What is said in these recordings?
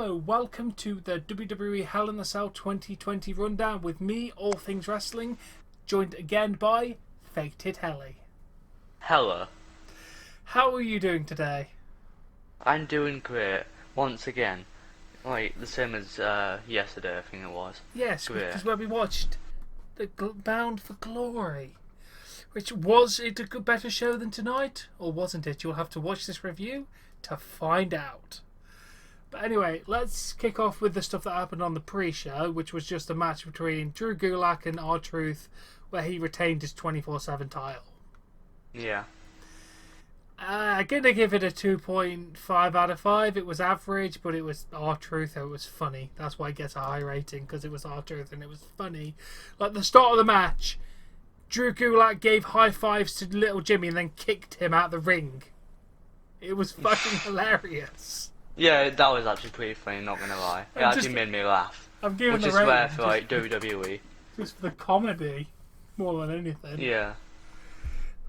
Hello, welcome to the WWE Hell in the Cell 2020 rundown with me, All Things Wrestling, joined again by Fated Helly. Hello. How are you doing today? I'm doing great, once again. Like, the same as yesterday, I think it was. Yes, Great. because where we watched the Bound for Glory. Which, was it a better show than tonight? Or wasn't it? You'll have to watch this review to find out. But anyway, let's kick off with the stuff that happened on the pre-show, which was just a match between Drew Gulak and R-Truth, where he retained his 24/7 title. Yeah. I'm going to give it a 2.5 out of 5. It was average, but it was R-Truth, so it was funny. That's why it gets a high rating, because it was R-Truth and it was funny. Like, the start of the match, Drew Gulak gave high fives to little Jimmy and then kicked him out the ring. It was fucking hilarious. Yeah, that was actually pretty funny, not gonna lie. It actually made me laugh. I'm giving which the is rating rare for, like, WWE. Just for the comedy, more than anything. Yeah.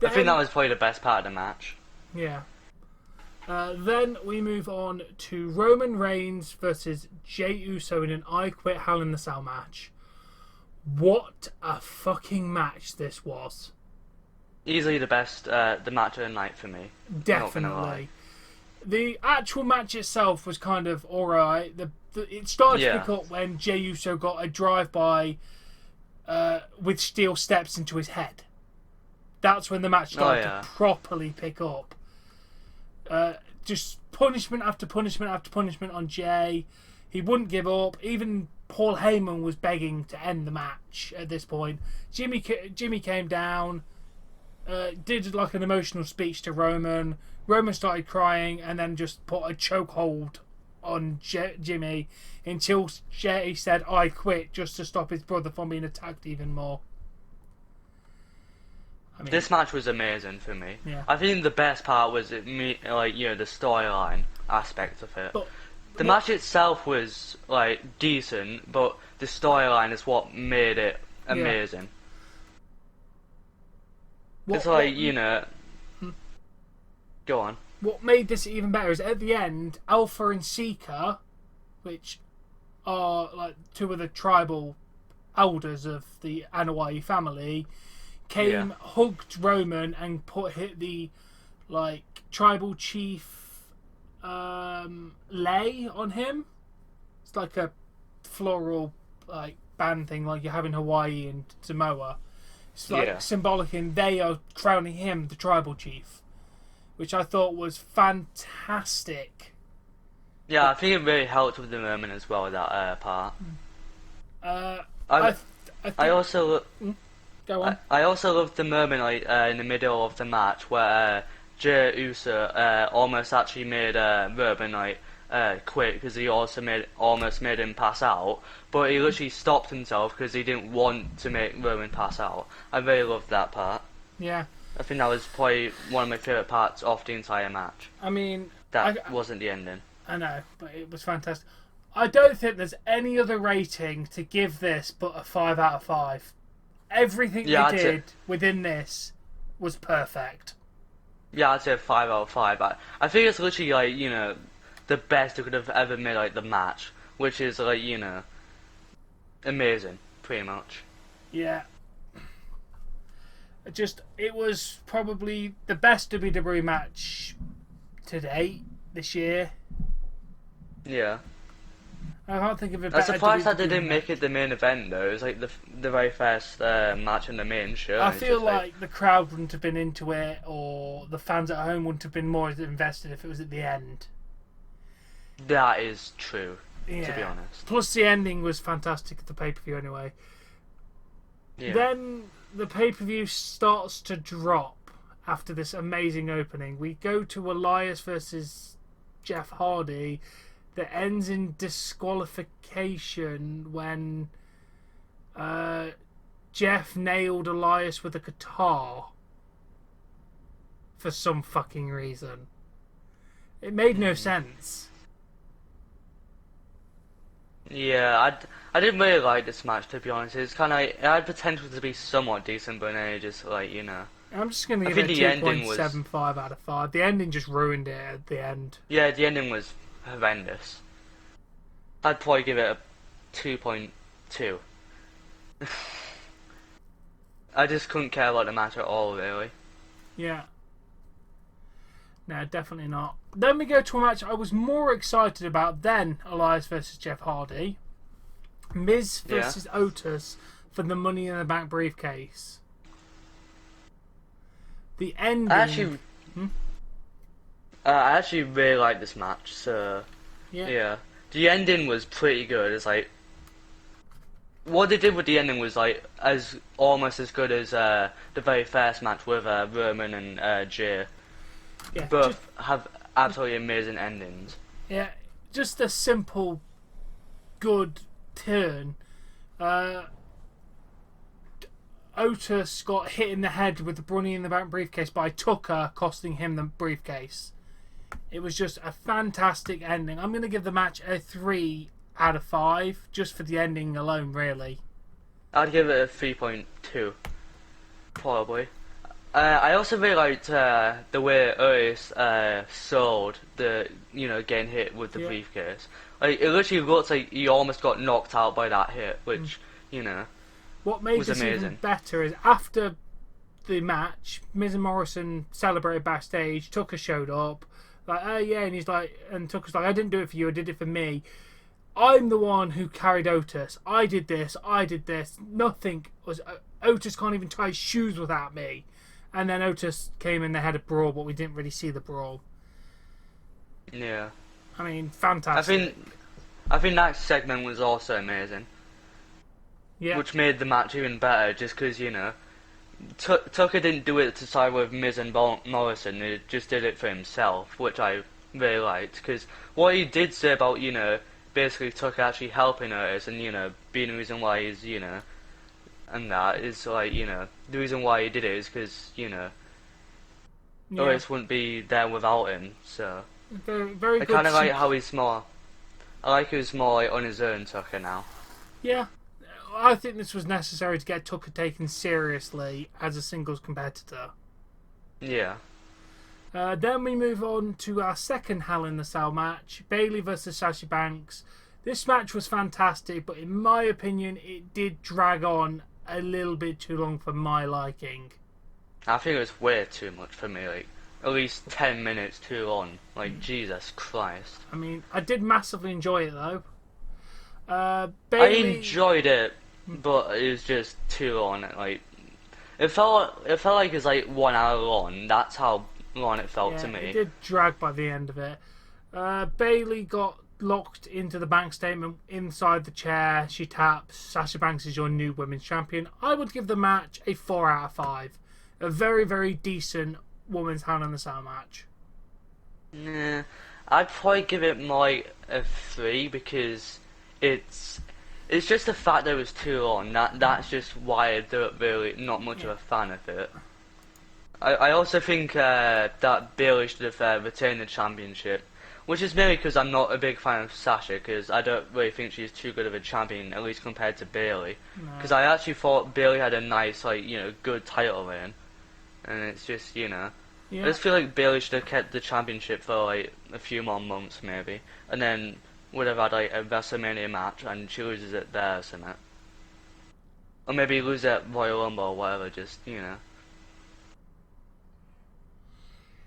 Then, I think that was probably the best part of the match. Yeah. Then we move on to Roman Reigns versus Jey Uso in an I Quit Hell in the Cell match. What a fucking match this was. Easily the best, the match of the night for me. Definitely. Not gonna lie. The actual match itself was kind of alright. It started to pick up when Jey Uso got a drive-by with steel steps into his head. That's when the match started to properly pick up. Just punishment after punishment after punishment on Jey. He wouldn't give up. Even Paul Heyman was begging to end the match at this point. Jimmy came down, did like an emotional speech to Roman. Roman started crying and then just put a chokehold on Jimmy until Jey said, "I quit," just to stop his brother from being attacked even more. I mean, this match was amazing for me. Yeah. I think the best part was the storyline aspect of it. But the match itself was like decent, but the storyline is what made it amazing. It's like, go on. What made this even better is at the end, Alpha and Seeker, which are like two of the tribal elders of the Anoa'i family, came, hugged Roman, and put the tribal chief lei on him. It's like a floral band thing like you have in Hawaii and Samoa. It's like symbolic in they are crowning him the tribal chief, which I thought was fantastic. Yeah, I think it really helped with the moment as well, that part. I also go on. I also loved the moment in the middle of the match where Jey Uso almost actually made Roman quit because he also almost made him pass out, but he literally stopped himself because he didn't want to make Roman pass out. I really loved that part. Yeah. I think that was probably one of my favourite parts of the entire match. I mean, that wasn't the ending. I know, but it was fantastic. I don't think there's any other rating to give this but a 5 out of 5. Everything they did within this was perfect. Yeah, I'd say a 5 out of 5. I think it's literally the best they could have ever made the match, which is amazing, pretty much. Yeah. It was probably the best WWE match to date this year. Yeah. I can't think of a better. I'm surprised that they didn't match. make it the main event though. It was the very first match in the main show. I feel like the crowd wouldn't have been into it, or the fans at home wouldn't have been more invested if it was at the end. That is true, to be Yeah. honest. Plus the ending was fantastic at the pay-per-view anyway. Yeah. Then the pay-per-view starts to drop after this amazing opening. We go to Elias versus Jeff Hardy that ends in disqualification when Jeff nailed Elias with a guitar for some fucking reason. It made no sense. Yeah, I didn't really like this match, to be honest. It's kind of it had potential to be somewhat decent, but then it just I'm just going to give it a 2.75 out of 5. The ending just ruined it at the end. Yeah, the ending was horrendous. I'd probably give it a 2.2. I just couldn't care about the match at all, really. Yeah. No, definitely not. Then we go to a match I was more excited about than Elias versus Jeff Hardy. Miz versus Otis for the Money in the Bank briefcase. The ending. I actually really like this match. So yeah, the ending was pretty good. It's like what they did with the ending was like almost as good as the very first match with Roman and Jay. Yeah, both have absolutely amazing endings. Yeah, just a simple, good turn. Otis got hit in the head with the Money in the Bank briefcase by Tucker, costing him the briefcase. It was just a fantastic ending. I'm going to give the match a 3 out of 5, just for the ending alone, really. I'd give it a 3.2, probably. I also really liked the way Otis sold the, getting hit with the briefcase. Like, it literally looks like he almost got knocked out by that hit, which, what made was this amazing. even better is after the match, Miz and Morrison celebrated backstage. Tucker showed up, like, oh yeah, and he's like, and Tucker's like, I didn't do it for you, I did it for me. I'm the one who carried Otis. I did this. Nothing was. Otis can't even tie his shoes without me. And then Otis came in, they had a brawl, but we didn't really see the brawl. Yeah. I mean, fantastic. I think that segment was also amazing. Yeah. Which made the match even better, just because, Tucker didn't do it to side with Miz and Morrison, he just did it for himself, which I really liked. Because what he did say about, basically Tucker actually helping Otis and, being the reason why he's, and that is like, the reason why he did it is because, Otis wouldn't be there without him, so. Very, very good. I kind of like how he's more, I like he's more like on his own Tucker now. Yeah. I think this was necessary to get Tucker taken seriously as a singles competitor. Yeah. Then we move on to our second Hell in the Cell match, Bayley versus Sasha Banks. This match was fantastic, but in my opinion, it did drag on a little bit too long for my liking. I think it was way too much for me, like, at least 10 minutes too long. Like, Jesus Christ. I mean, I did massively enjoy it, though. I Bayley... enjoyed it, but it was just too long. Like, it felt like it was like 1 hour long. That's how long it felt to me. It did drag by the end of it. Bayley got locked into the bank statement inside the chair. She taps. Sasha Banks is your new women's champion. I would give the match a 4 out of 5. A very, very decent women's Hell in the Cell match. Nah, I'd probably give it more like a 3 because it's just the fact that it was too long. That's just why I'm not much of a fan of it. I also think that Bayley should have retained the championship, which is mainly because I'm not a big fan of Sasha, because I don't really think she's too good of a champion, at least compared to Bayley. Because I actually thought Bayley had a nice, good title reign, and it's just, I just feel like Bayley should have kept the championship for a few more months maybe, and then would have had a WrestleMania match, and she loses it there or something. Or maybe lose it at Royal Rumble or whatever, just,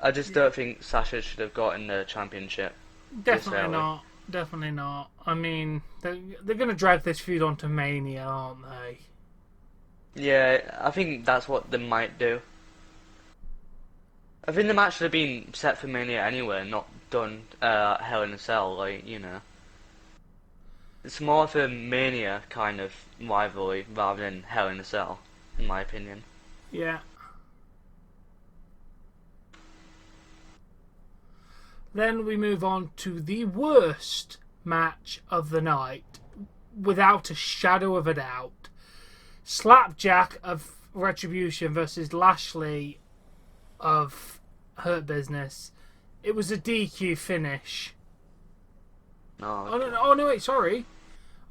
I just don't think Sasha should have gotten the championship. Definitely not. Definitely not. I mean, they're going to drag this feud onto Mania, aren't they? Yeah, I think that's what they might do. I think the match should have been set for Mania anyway, not done Hell in a Cell, It's more of a Mania kind of rivalry rather than Hell in a Cell, in my opinion. Yeah. Then we move on to the worst match of the night, without a shadow of a doubt. Slapjack of Retribution versus Lashley of Hurt Business. It was a DQ finish. Oh no, wait, sorry.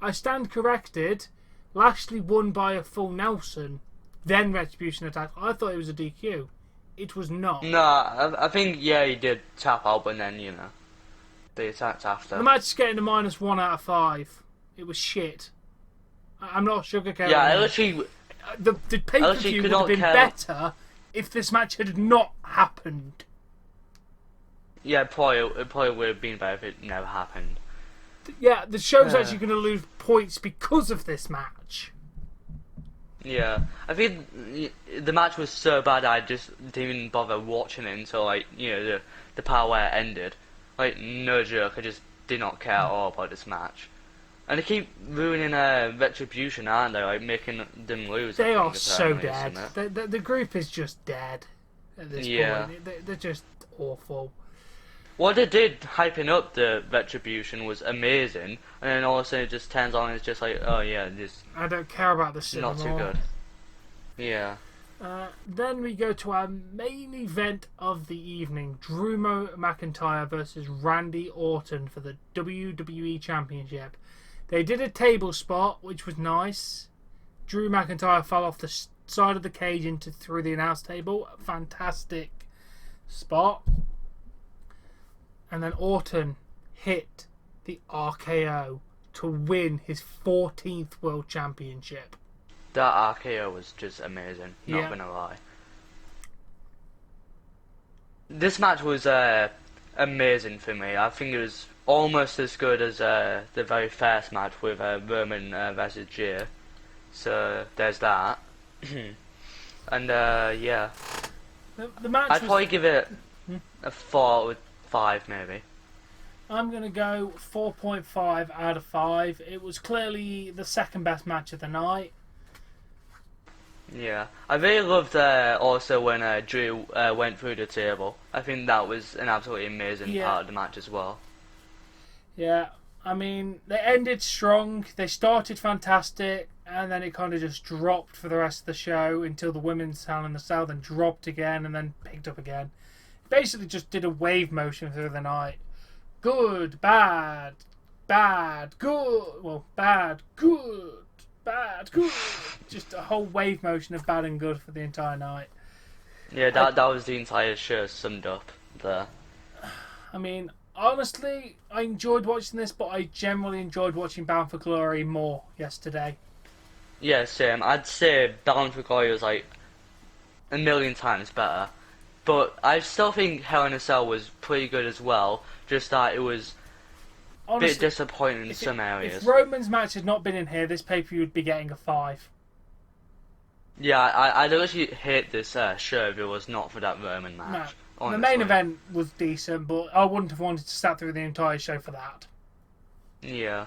I stand corrected. Lashley won by a full Nelson. Then Retribution attacked. I thought it was a DQ. It was not. No, I think, he did tap out, but then, They attacked after. The match is getting a -1 out of 5. It was shit. I'm not sugarcoating Yeah, I it. literally... The pay-per-view would have been better if this match had not happened. Yeah, it probably would have been better if it never happened. Yeah, the show's actually going to lose points because of this match. Yeah, I think the match was so bad I just didn't even bother watching it until, like, you know, the part where it ended. Like, no joke, I just did not care at all about this match. And they keep ruining Retribution, aren't they? Like, making them lose. They are so dead. The group is just dead at this point. They're just awful. What they did hyping up the Retribution was amazing, and then all of a sudden it just turns on and it's just like, oh yeah, just... I don't care about this not anymore. too good. Yeah. Then we go to our main event of the evening. Drew McIntyre versus Randy Orton for the WWE Championship. They did a table spot, which was nice. Drew McIntyre fell off the side of the cage through the announce table. Fantastic spot. And then Orton hit the RKO to win his 14th World Championship. That RKO was just amazing, not gonna lie. This match was amazing for me. I think it was almost as good as the very first match with Roman versus Jey. So there's that. And yeah. The match I'd probably give it a 4 with 5 maybe. I'm going to go 4.5 out of 5. It was clearly the second best match of the night. Yeah, I really loved also when Drew went through the table. I think that was an absolutely amazing part of the match as well. Yeah, I mean, they ended strong. They started fantastic, and then it kind of just dropped for the rest of the show until the women's Hell in the Cell, then dropped again, and then picked up again. Basically just did a wave motion through the night. Good, bad, bad, good. Well, bad, good, bad, good. Just a whole wave motion of bad and good for the entire night. Yeah, that was the entire show summed up there. I mean, honestly, I enjoyed watching this, but I generally enjoyed watching Bound for Glory more yesterday. Yeah, same. I'd say Bound for Glory was like a million times better. But I still think Hell in a Cell was pretty good as well, just that it was honestly, a bit disappointing in some areas. If Roman's match had not been in here, this pay-per-view would be getting a 5. Yeah, I'd actually hate this show if it was not for that Roman match. No, the main event was decent, but I wouldn't have wanted to sat through the entire show for that. Yeah.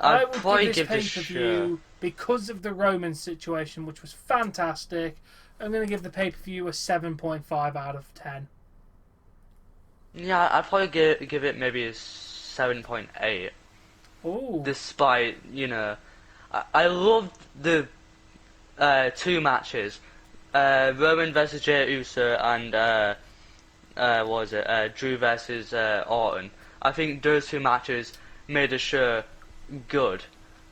I would probably give this pay-per-view, because of the Roman situation, which was fantastic, I'm going to give the pay-per-view a 7.5 out of 10. Yeah, I'd probably give it maybe a 7.8. Ooh. Despite, you know... I loved the 2 matches. Roman versus Jey Uso and, what was it? Drew versus Orton. I think those 2 matches made the show good.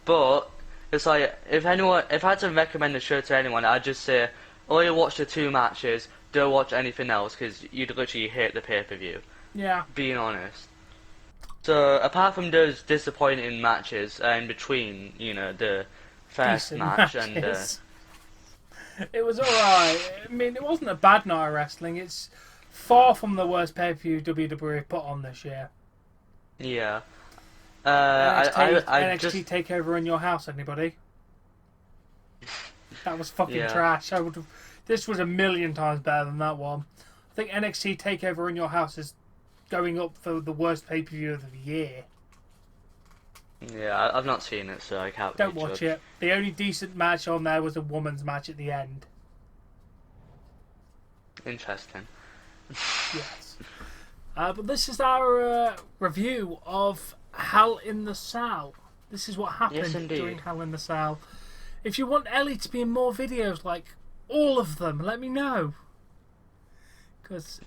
But, it's like, if I had to recommend the show to anyone, I'd just say... only watch the 2 matches, don't watch anything else, because you'd literally hate the pay-per-view. Yeah. Being honest. So, apart from those disappointing matches in between, you know, the first match and... It was alright. I mean, it wasn't a bad night of wrestling. It's far from the worst pay-per-view WWE put on this year. Yeah. NXT TakeOver in your house, anybody? That was fucking trash. This was a million times better than that one. I think NXT TakeOver in your house is going up for the worst pay-per-view of the year. Yeah, I've not seen it, so I can't. Don't watch it. The only decent match on there was a woman's match at the end. Interesting. Yes. But this is our review of Hell in the Cell. This is what happened during Hell in the Cell. If you want Ellie to be in more videos, like all of them, let me know.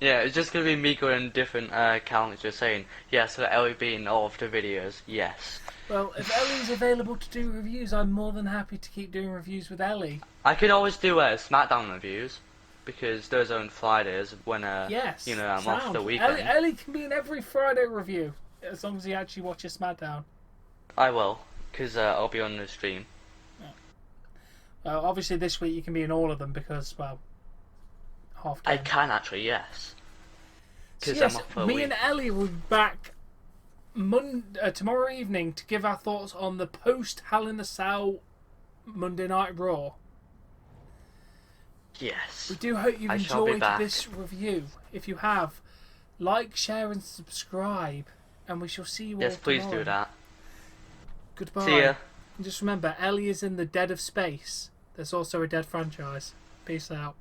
Yeah, it's just going to be me going different characters saying, yes, let Ellie be in all of the videos, yes. Well, if Ellie's available to do reviews, I'm more than happy to keep doing reviews with Ellie. I can always do SmackDown reviews, because those are on Fridays when, you know, I'm off the weekend. Ellie can be in every Friday review. as long as he actually watches SmackDown. I will, because I'll be on the stream. Obviously, this week you can be in all of them because, well, half I time. can actually, yes. So Because yes, I'm off for a me week. and Ellie will be back tomorrow evening to give our thoughts on the post Hell in a Cell Monday Night Raw. Yes. We do hope you've I shall be enjoyed back. this review. If you have, like, share, and subscribe, and we shall see you all Yes, please tomorrow. do that. Goodbye. See ya. And just remember, Ellie is in the dead of space. There's also a dead franchise. Peace out.